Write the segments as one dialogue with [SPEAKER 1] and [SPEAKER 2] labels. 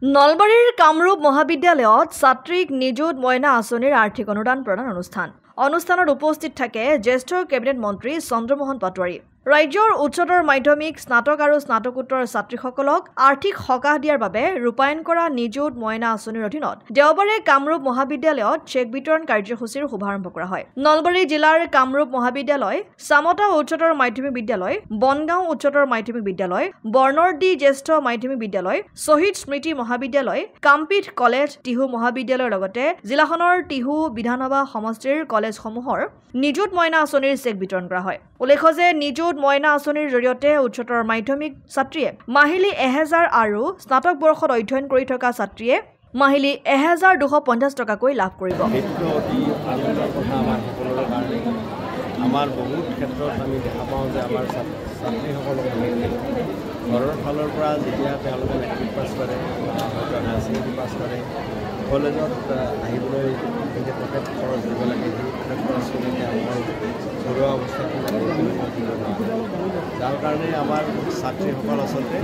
[SPEAKER 1] নলবাৰীৰ কামৰূপ মহাবিদ্যালয়ত ছাত্ৰীক নিযুত মইনা আঁচনিৰ আৰ্থিক অনুদান প্ৰদান অনুষ্ঠানত উপস্থিত থাকে জ্যেষ্ঠ কেবিনেট মন্ত্ৰী চন্দ্ৰমোহন পাটোৱাৰী। ৰাজ্যৰ উচ্চতৰ মাধ্যমিক স্নাতক আৰু স্নাতকোত্তৰ ছাত্ৰীসকলক আৰ্থিক সকাহ দিয়াৰ বাবে ৰূপায়ণ কৰা নিযুত মইনা আঁচনিৰ অধীনত দেওবাৰে কামৰূপ মহাবিদ্যালয়ত চেক বিতৰণ কাৰ্যসূচীৰ শুভাৰম্ভ কৰা হয়। নলবাৰী জিলাৰ কামৰূপ মহাবিদ্যালয়, চামতা উচ্চতৰ মাধ্যমিক বিদ্যালয়, বনগাঁও উচ্চতৰ মাধ্যমিক বিদ্যালয়, বৰ্ণৰডি জ্যেষ্ঠ মাধ্যমিক বিদ্যালয়, শ্বহীদ স্মৃতি মহাবিদ্যালয়, কামপীঠ কলেজ, টিহু মহাবিদ্যালয়ৰ লগতে জিলাখনৰ টিহু বিধানসভা সমষ্টিৰ কলেজসমূহৰ নিযুত মইনা আঁচনিৰ চেক বিতৰণ কৰা হয়। উল্লেখ্য যে নিযুত মইনা আঁচনিৰ জৰিয়তে উচ্চতৰ মাধ্যমিক ছাত্ৰীয়ে মাহিলী 1000 আৰু স্নাতক বৰ্ষত অধ্যয়ন কৰি থকা ছাত্ৰীয়ে মাহিলী 1250 টকাকৈ লাভ কৰিব।
[SPEAKER 2] আমাৰ বহুত ক্ষেত্ৰত আমি দেখা পাওঁ যে আমাৰ ছাত্ৰীসকলক ঘৰৰ ফালৰ পৰা যেতিয়া তেওঁলোকে মেট্ৰিক পাছ কৰে, হয়তো হায়াৰ ছেকেণ্ডেৰী পাছ কৰে, কলেজত আহিবলৈ যে পকেট খৰচ দিব লাগে, সেই পকেট খৰচখিনি তেওঁলোকৰ ঘৰুৱা অৱস্থাটো দিব নোৱাৰে। যাৰ কাৰণে আমাৰ ছাত্ৰীসকল আচলতে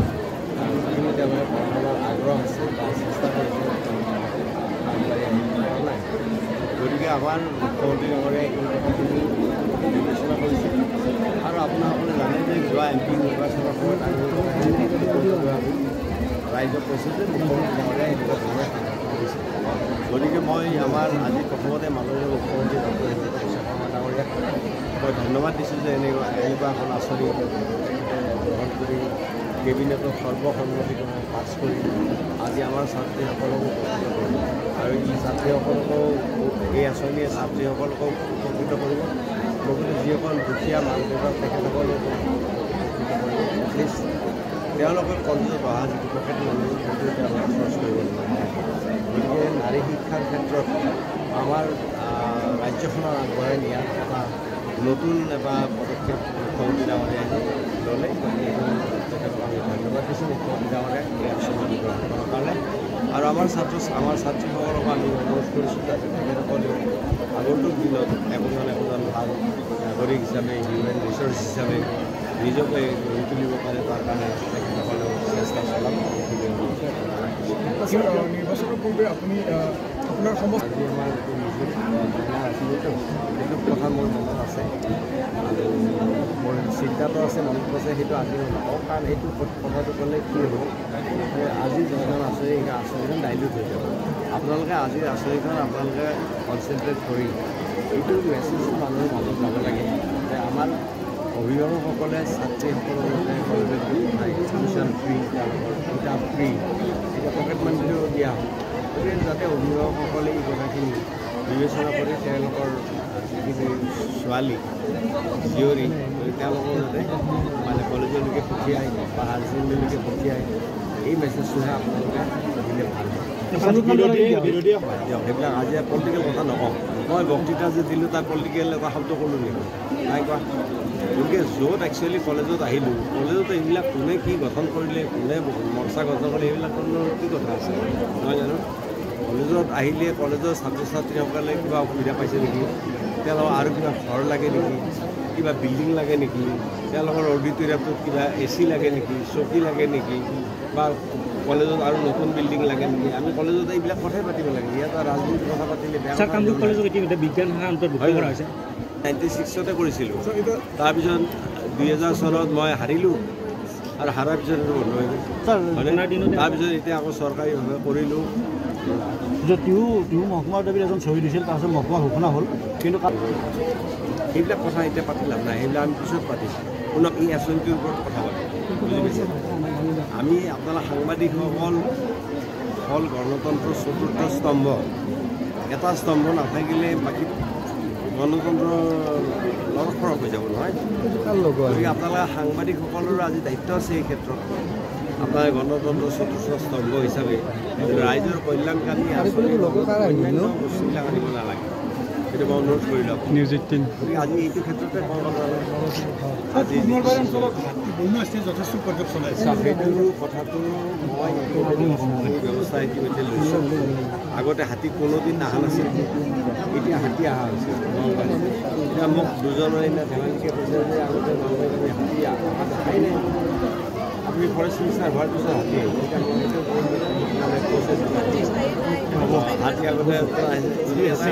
[SPEAKER 2] যিখিনি তেওঁলোকে পঢ়াৰ আগ্ৰহ আছে বা চেষ্টা কৰিছে আগবাঢ়ি আহিব পৰা নাই। গতিকে আমাৰ মুখ্যমন্ত্ৰী ডাঙৰীয়াই এই কথাখিনি বিবেচনা কৰিছে আৰু আপোনালোকে জানে যে যোৱা MP নিৰ্বাচনৰ সময়ত আমি ৰাইজক কৈছোঁ যে মুখ্যমন্ত্ৰী ডাঙৰীয়াই এনেকুৱা ধৰণে সিদ্ধান্ত কৰিছে। গতিকে মই আমাৰ আজি প্ৰথমতে মাননীয় মুখ্যমন্ত্ৰী ডক্টৰ হিমন্ত বিশ্ব শৰ্মা ডাঙৰীয়াক মই ধন্যবাদ দিছোঁ যে এনেকুৱা এখন আঁচনি গ্ৰহণ কৰি কেবিনেটত সৰ্বসন্মতিক্ৰমে পাছ কৰি আজি আমাৰ ছাত্ৰীসকলকো উপকৃত কৰিব আৰু এই ছাত্ৰীসকলকো এই আঁচনিয়ে ছাত্ৰীসকলকো উপকৃত কৰিব। লগতে যিসকল দুখীয়া মাক দেউতাক তেখেতসকলকো উপকৃত কৰিব। এটলিষ্ট তেওঁলোকে কলেজত অহা যিটো পকেট মানি সেইটো তেওঁলোকে খৰচ কৰিব নোৱাৰে। গতিকে নাৰী শিক্ষাৰ ক্ষেত্ৰত আমাৰ ৰাজ্যখনৰ আগবঢ়াই নিয়াৰ এটা নতুন এটা পদক্ষেপ মুখ্যমন্ত্ৰী ডাঙৰীয়াই ল'লে। তেখেতক আমি ধন্যবাদ দিছোঁ মুখ্যমন্ত্ৰী ডাঙৰীয়াক এই আঁচনি গ্ৰহণ কৰাৰ কাৰণে। আৰু আমাৰ ছাত্ৰীসকলক আমি অনুৰোধ কৰিছোঁ যাতে তেখেতসকলেও আগন্তুক দিনত একোজন ভাল নাগৰিক হিচাপে, হিউমেন ৰিচোৰ্চ হিচাপে নিজকে গঢ়ি তুলিব পাৰে, তাৰ কাৰণে তেখেতসকলেও চেষ্টা চলাব।
[SPEAKER 3] নিৰ্বাচনৰ পূৰ্বে আপুনি আপোনাৰ
[SPEAKER 2] আজি আমাৰ নিযুত মইনা আঁচনিটো সেইটো কথা মোৰ মনত আছে আৰু মোৰ চিন্তাটো আছে, মনত আছে। সেইটো আজি মই নকওঁ, কাৰণ এইটো কথাটো ক'লে কি হ'ব, আজি যোনখন আঁচনি সেই আঁচনিখন ডাইলিউট হৈ যাব। আপোনালোকে আজিৰ আঁচনিখন আপোনালোকে কনচেনট্ৰেট কৰি এইটো মেছেজটো মানুহৰ মনত যাব লাগে যে আমাৰ অভিভাৱকসকলে ছাত্ৰীসকলৰ মতে টিউশ্যন ফ্ৰী, তেওঁলোকৰ কিতাপ ফ্ৰী, এতিয়া পকেট মানিটো দিয়া হয়। গতিকে যাতে অভিভাৱকসকলে এই কথাখিনি বিবেচনা কৰি তেওঁলোকৰ যিখিনি ছোৱালী জীয়ৰী তেওঁলোকক যাতে মানে কলেজলৈকে পঠিয়াই বা হায়াৰ ছেকেণ্ডেৰীলৈকে পঠিয়াই এই মেছেজটোহে আপোনালোকে দিলে ভাল হয়। সেইবিলাক আজি পলিটিকেল কথা নকওঁ, মই বক্তৃতা যে দিলোঁ তাত পলিটিকেল এটা শব্দ ক'লোঁ নেকি? নাই কোৱা। গতিকে য'ত একচুৱেলি কলেজত আহিলোঁ, কলেজত এইবিলাক কোনে কি গঠন কৰিলে, কোনে মৰ্চা গঠন কৰিলে, এইবিলাকৰ কি কথা আছে নহয় জানো? কলেজত আহিলে কলেজৰ ছাত্ৰ ছাত্ৰীসকলে কিবা অসুবিধা পাইছে নেকি, তেওঁলোকৰ আৰু কিবা ঘৰ লাগে নেকি, কিবা বিল্ডিং লাগে নেকি, তেওঁলোকৰ অডিটৰিয়ামটোত কিবা AC লাগে নেকি, চকী লাগে নেকি, বা কলেজত আৰু নতুন বিল্ডিং লাগে নেকি? আমি কলেজত এইবিলাক কথাই পাতিব লাগে। ইয়াত ৰাজনীতিৰ কথা পাতিলে বেয়া।
[SPEAKER 3] বিজ্ঞান শাখা অন্তৰ্ভুক্ত কৰা হৈছে
[SPEAKER 2] 96তে কৰিছিলোঁ। তাৰপিছত 2000 চনত মই হাৰিলোঁ আৰু হাৰাৰ পিছত বন্ধ হৈ গ'ল। তাৰপিছত এতিয়া আকৌ চৰকাৰীভাৱে কৰিলোঁ।
[SPEAKER 3] টিহু মহকুমাৰ দাবীত এজন শ্বহীদ হৈছিল, তাৰপিছত মহকুমা ঘোষণা হ'ল, কিন্তু
[SPEAKER 2] সেইবিলাক কথা এতিয়া পাতি লাভ নাই, সেইবিলাক আমি পিছত পাতিম। শুনক, এই আঁচনিটোৰ ওপৰত কথা পাতিম, বুজি পাইছে? আমি আপোনালোক সাংবাদিকসকল হ'ল গণতন্ত্ৰৰ চতুৰ্থ স্তম্ভ। এটা স্তম্ভ নাথাকিলে বাকী গণতন্ত্ৰ লৰখৰক হৈ যাব নহয়। গতিকে আপোনালোকে সাংবাদিকসকলৰো আজি দায়িত্ব আছে এই ক্ষেত্ৰত। আপোনাৰ গণতন্ত্ৰ চতুৰ্থ স্তম্ভ হিচাপে ৰাইজৰ কল্যাণকামী অন্যান্য বস্তুবিলাক আনিব নালাগে, সেইটো মই অনুৰোধ কৰিলোঁ। গতিকে আজি এইটো ক্ষেত্ৰতে আজি যথেষ্ট পদক্ষেপ চলাইছে। সেইটো কথাটো মই ব্যৱস্থা ইতিমধ্যে লৈছোঁ। আগতে হাতী কোনোদিন অহা নাছিল, এতিয়া হাতী অহা হৈছে। এতিয়া মোক দুজনৰ এনে ধেমালিকে কৈছে যে আগতে নলবাৰীত আমি হাতী দেখাই নাই। আপুনি ফৰেষ্ট মিনিষ্টাৰ হোৱাৰ পিছত হাতী এতিয়া মই মানে হাতী আগতে আহিছে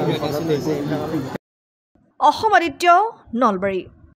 [SPEAKER 1] অসম আদিত্য নলবাৰী।